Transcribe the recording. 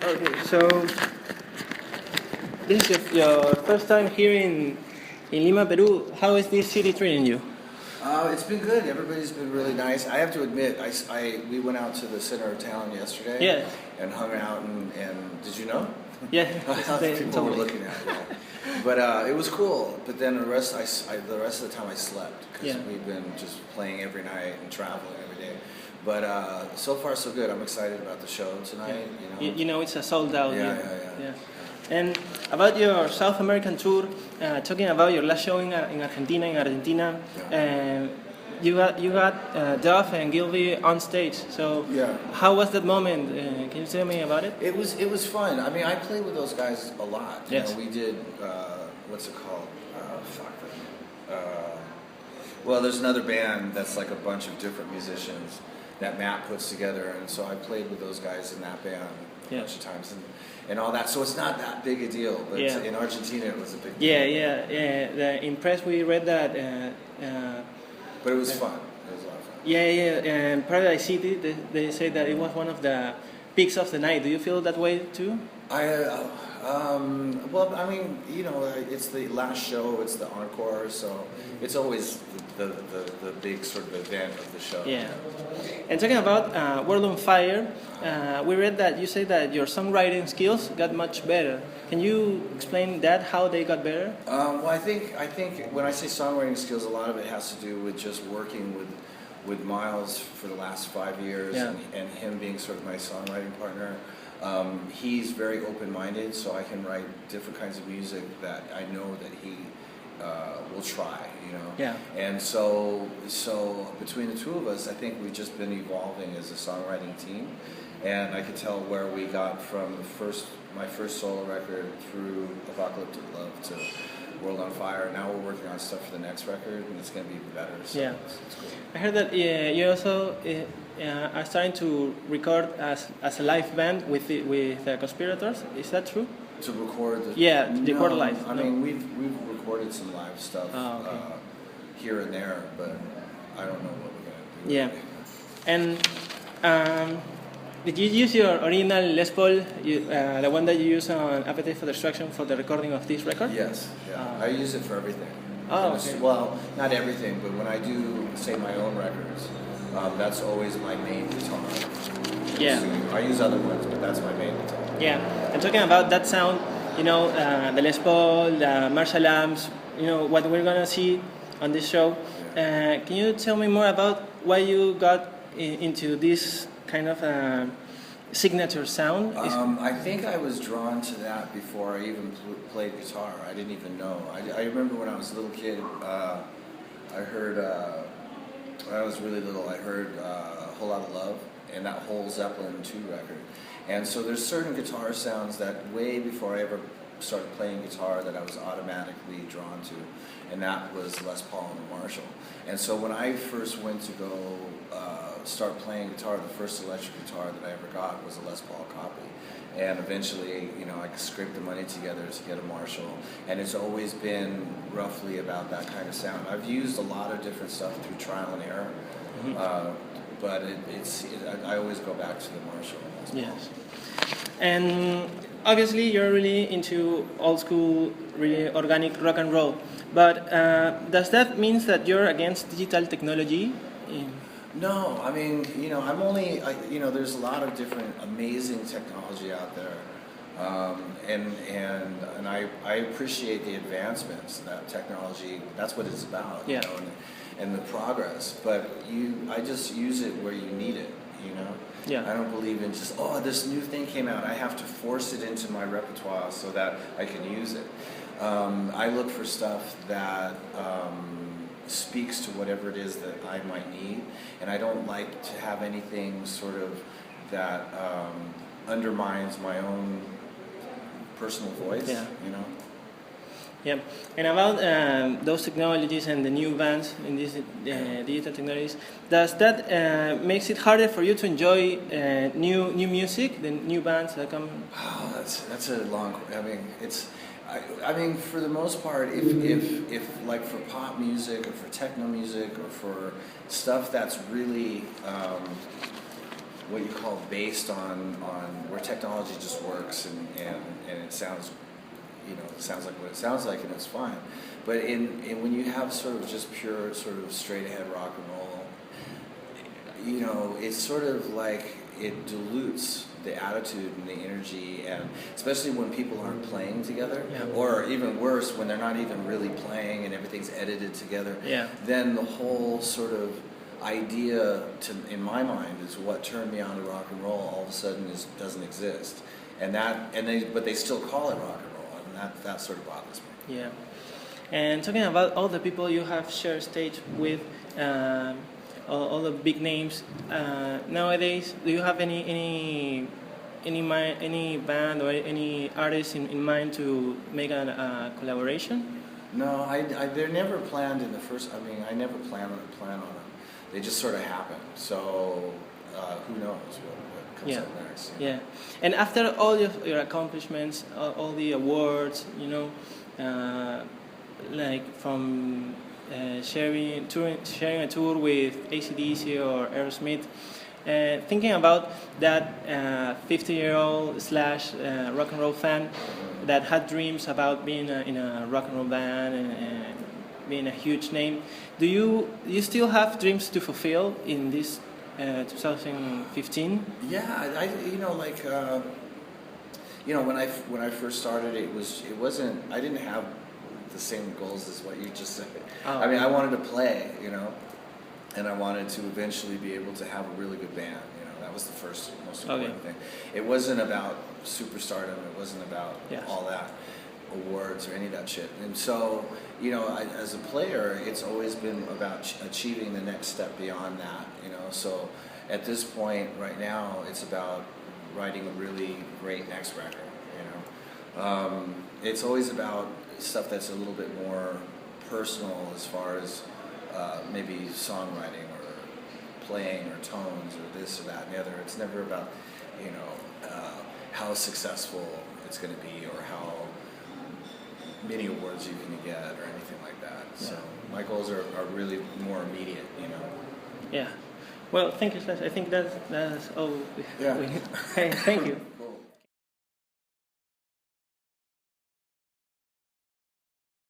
Okay, so this is your first time here in Lima, Peru. How is this city treating you? It's been good. Everybody's been really nice. I have to admit, we went out to the center of town yesterday. Yeah. And hung out and did you know? Yeah. People were looking at it. Yeah. But it was cool. But then the rest of the time I slept because we've been just playing every night and traveling every day. But so far so good. I'm excited about the show tonight. Yeah. You know it's a sold out. Yeah. And about your South American tour, talking about your last show in Argentina, you got Duff and Gilby on stage. So how was that moment? Can you tell me about it? It was fun. I mean, I played with those guys a lot. Yes. You know, we did what's it called? Well, there's another band that's like a bunch of different musicians that Matt puts together, and so I played with those guys in that band a bunch of times and all that. So it's not that big a deal, but in Argentina it was a big deal. In press we read that. But it was fun. It was a lot of fun. And Paradise City, they say that it was one of the peaks of the night. Do you feel that way too? Well, I mean, you know, it's the last show, it's the encore, so it's always the big sort of event of the show. Yeah. And talking about World on Fire, we read that you say that your songwriting skills got much better. Can you explain that, how they got better? Well, I think when I say songwriting skills, a lot of it has to do with just working with Miles for the last 5 years and him being sort of my songwriting partner. He's very open-minded, so I can write different kinds of music that I know that he will try, you know. Yeah. And so between the two of us, I think we've just been evolving as a songwriting team, and I could tell where we got from my first solo record through Apocalyptic Love to World on Fire. Now we're working on stuff for the next record, and it's going to be even better. So it's cool. I heard that you also are starting to record as a live band with the Conspirators. Is that true? To record record live. I mean, we've recorded some live stuff here and there, but I don't know what we're going to do. Yeah. And did you use your original Les Paul, the one that you use on Appetite for Destruction, for the recording of this record? Yes. Yeah. I use it for everything. Oh, okay. Well, not everything, but when I do, say, my own records, that's always my main guitar. Yeah. I use other ones, but that's my main guitar. Yeah. And talking about that sound, you know, the Les Paul, the Marshall amps, you know, what we're going to see on this show. Yeah. Can you tell me more about why you got into this kind of signature sound? I think I was drawn to that before I even played guitar. I didn't even know. I remember when I was a little kid, I heard, when I was really little, I heard A Whole Lot of Love and that whole Zeppelin 2 record. And so there's certain guitar sounds that way before I ever started playing guitar that I was automatically drawn to, and that was Les Paul and the Marshall. And so when I first went to go start playing guitar, the first electric guitar that I ever got was a Les Paul copy. And eventually, you know, I scraped the money together to get a Marshall, and it's always been roughly about that kind of sound. I've used a lot of different stuff through trial and error, but I always go back to the Marshall. Yes. And obviously you're really into old school, really organic rock and roll, but does that mean that you're against digital technology? No, I mean, you know, there's a lot of different amazing technology out there, and I appreciate the advancements that technology. That's what it's about, you know, and the progress. But I just use it where you need it, you know. Yeah. I don't believe in just this new thing came out. I have to force it into my repertoire so that I can use it. I look for stuff that speaks to whatever it is that I might need, and I don't like to have anything sort of that undermines my own personal voice. Yeah. You know. Yeah, and about those technologies and the new bands in these digital technologies, does that makes it harder for you to enjoy new music, the new bands that come? Oh, that's a long. I mean, I mean, for the most part, if like for pop music or for techno music or for stuff that's really what you call based on where technology just works and it sounds, sounds like what it sounds like, and it's fine. But in when you have sort of just pure sort of straight ahead rock and roll, it's sort of like it dilutes the attitude and the energy, and especially when people aren't playing together, or even worse, when they're not even really playing and everything's edited together. Then the whole sort of idea, in my mind, is what turned me on to rock and roll. All of a sudden, doesn't exist, but they still call it rock and roll, and that sort of bothers me. Yeah. And talking about all the people you have shared stage with, all the big names nowadays, do you have any band or any artist in mind to make a collaboration? No, they're never planned in the first. I mean, I never plan on them. They just sort of happen. So who knows what comes up next? Yeah. And after all your accomplishments, all the awards, like from sharing a tour with AC/DC or Aerosmith, thinking about that 50-year-old / rock and roll fan that had dreams about being in a rock and roll band and being a huge name, do you still have dreams to fulfill in this 2015? Yeah, when I first started, it wasn't. I didn't have the same goals as what you just said. I mean, I wanted to play, and I wanted to eventually be able to have a really good band. That was the first most important thing. It wasn't about superstardom. It wasn't about all that awards or any of that shit. And so, as a player, it's always been about achieving the next step beyond that. So at this point, right now, it's about writing a really great next record. It's always about stuff that's a little bit more personal, as far as maybe songwriting or playing or tones or this or that and the other. It's never about how successful it's going to be or how many awards you can get or anything like that. So my goals are really more immediate. Yeah. Well, thank you, Slash. I think that's all. Yeah. Thank you.